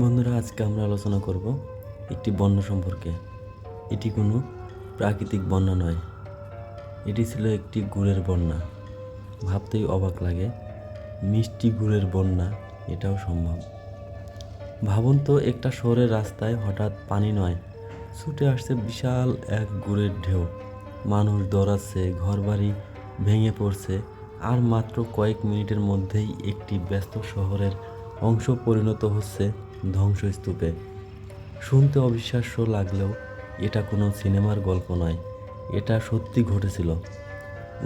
বন্ধুরা, আজকে আমরা আলোচনা করব একটি বন্যা সম্পর্কে। এটি কোনো প্রাকৃতিক বন্যা নয়, এটি ছিল একটি গুড়ের বন্যা। ভাবতেই অবাক লাগে, মিষ্টি গুড়ের বন্যা এটাও সম্ভব। ভাবুন তো, একটা শহরের রাস্তায় হঠাৎ পানি নয়, ছুটে আসছে বিশাল এক গুড়ের ঢেউ। মানুষ দৌড়াচ্ছে, ঘরবাড়ি ভেঙে পড়ছে, আর মাত্র কয়েক মিনিটের মধ্যেই একটি ব্যস্ত শহরের অংশ পরিণত হচ্ছে ধ্বংসস্তূপে। শুনতে অবিশ্বাস্য লাগলেও এটা কোনো সিনেমার গল্প নয়, এটা সত্যি ঘটেছিল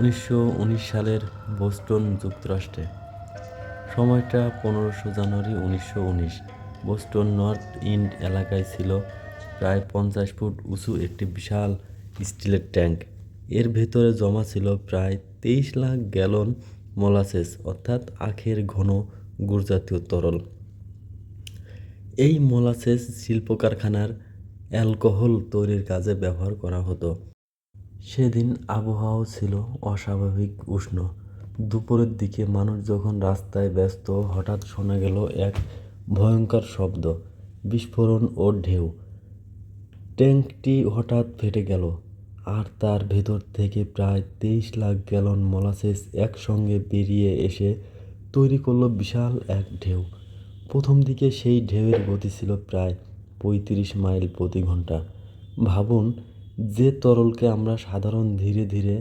1919 সালের বোস্টন, যুক্তরাষ্ট্রে। সময়টা 15 জানুয়ারি 1919। বোস্টন নর্থ ইন্ড এলাকায় ছিল প্রায় 50 ফুট উঁচু একটি বিশাল স্টিলের ট্যাঙ্ক। এর ভেতরে জমা ছিল প্রায় 23 লাখ গ্যালন মোলাসেস, অর্থাৎ আখের ঘন গুড়জাতীয় তরল। এই মোলাসেস শিল্প কারখানার অ্যালকোহল তৈরির কাজে ব্যবহার করা হতো। সেদিন আবহাওয়াও ছিল অস্বাভাবিক উষ্ণ। দুপুরের দিকে মানুষ যখন রাস্তায় ব্যস্ত, হঠাৎ শোনা গেল এক ভয়ঙ্কর শব্দ, বিস্ফোরণ ও ঢেউ। ট্যাঙ্কটি হঠাৎ ফেটে গেল, আর তার ভেতর থেকে প্রায় 23 লাখ গ্যালন মোলাসেস একসঙ্গে বেরিয়ে এসে তৈরি করলো বিশাল এক ঢেউ। প্রথম দিকে সেই ঢেউয়ের গতি ছিল প্রায় 35 মাইল প্রতি ঘন্টা। ভাবুন, যে তরলকে আমরা সাধারণ ধীরে ধীরে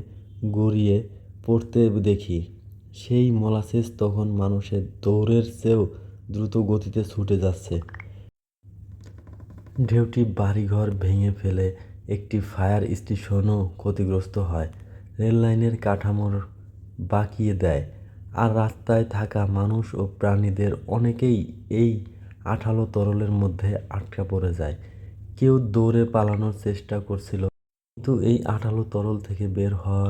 গড়িয়ে পড়তে দেখি, সেই মোলাসেস তখন মানুষের দৌড়ের চেয়েও দ্রুত গতিতে ছুটে যাচ্ছে। ঢেউটি বাড়িঘর ভেঙে ফেলে, একটি ফায়ার স্টেশনও ক্ষতিগ্রস্ত হয়, রেল লাইনের কাঠামোর বাঁকিয়ে দেয়, আর রাস্তায় থাকা মানুষ ও প্রাণীদের অনেকেই এই আঠালো তরলের মধ্যে আটকা পড়ে যায়। কেউ দৌড়ে পালানোর চেষ্টা করছিল, কিন্তু এই আঠালো তরল থেকে বের হওয়া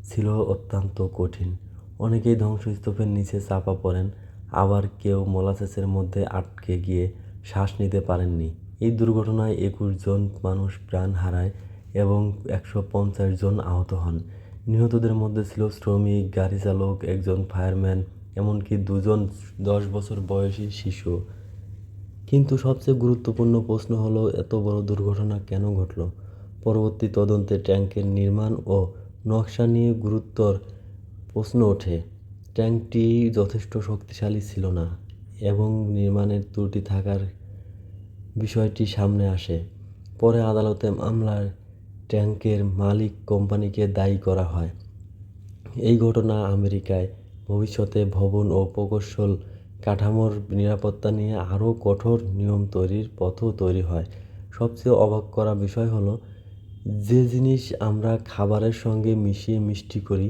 ছিল অত্যন্ত কঠিন। অনেকেই ধ্বংসস্তূপের নিচে চাপা পড়েন, আবার কেউ মোলাসেসের মধ্যে আটকে গিয়ে শ্বাস নিতে পারেননি। এই দুর্ঘটনায় 21 জন মানুষ প্রাণ হারায় এবং 150 জন আহত হন। নিহতদের মধ্যে ছিল শ্রমিক, গাড়ি চালক, একজন ফায়ারম্যান, এমনকি 2 জন 10 বছর বয়সী শিশু। কিন্তু সবচেয়ে গুরুত্বপূর্ণ প্রশ্ন হলো, এত বড় দুর্ঘটনা কেন ঘটল? পরবর্তী তদন্তে ট্যাঙ্কের নির্মাণ ও নকশা নিয়ে গুরুতর প্রশ্ন ওঠে। ট্যাঙ্কটি যথেষ্ট শক্তিশালী ছিল না এবং নির্মাণের ত্রুটি থাকার বিষয়টি সামনে আসে। পরে আদালতে মামলায় ট্যাঙ্কের মালিক কোম্পানিকে দায়ী করা হয়। এই ঘটনা আমেরিকায় ভবিষ্যতে ভবন ও প্রকৌশল কাঠামোর নিরাপত্তা নিয়ে আরও কঠোর নিয়ম তৈরির পথও তৈরি হয়। সবচেয়ে অবাক করা বিষয় হলো, যে জিনিস আমরা খাবারের সঙ্গে মিশিয়ে মিষ্টি করি,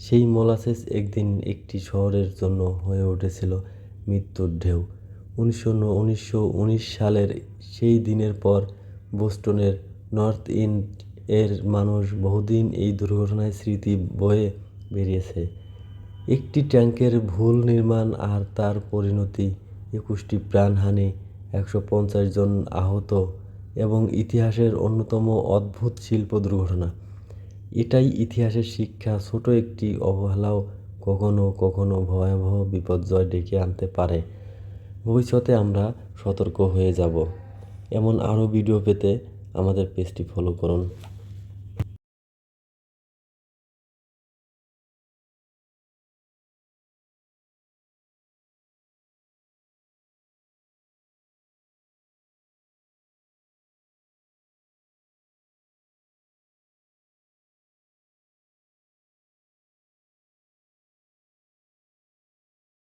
সেই মোলাসেস একদিন একটি শহরের জন্য হয়ে উঠেছিল মৃত্যুর ঢেউ। 1919 সালের সেই দিনের পর বোস্টনের নর্থ ইন্ড এর মানুষ বহুদিন এই দুর্ঘটনায় স্মৃতি বয়ে বেরিয়েছে। একটি ট্যাঙ্কের ভুল নির্মাণ আর তার পরিণতি, 21টি প্রাণহানি, 150 জন আহত এবং ইতিহাসের অন্যতম অদ্ভুত শিল্প দুর্ঘটনা। এটাই ইতিহাসের শিক্ষা, ছোট একটি অবহেলাও কখনো কখনো ভয়াবহ বিপর্যয় ডেকে আনতে পারে। ভবিষ্যতে আমরা সতর্ক হয়ে যাব। এমন আরও ভিডিও পেতে আমাদের পেজটি ফলো করুন।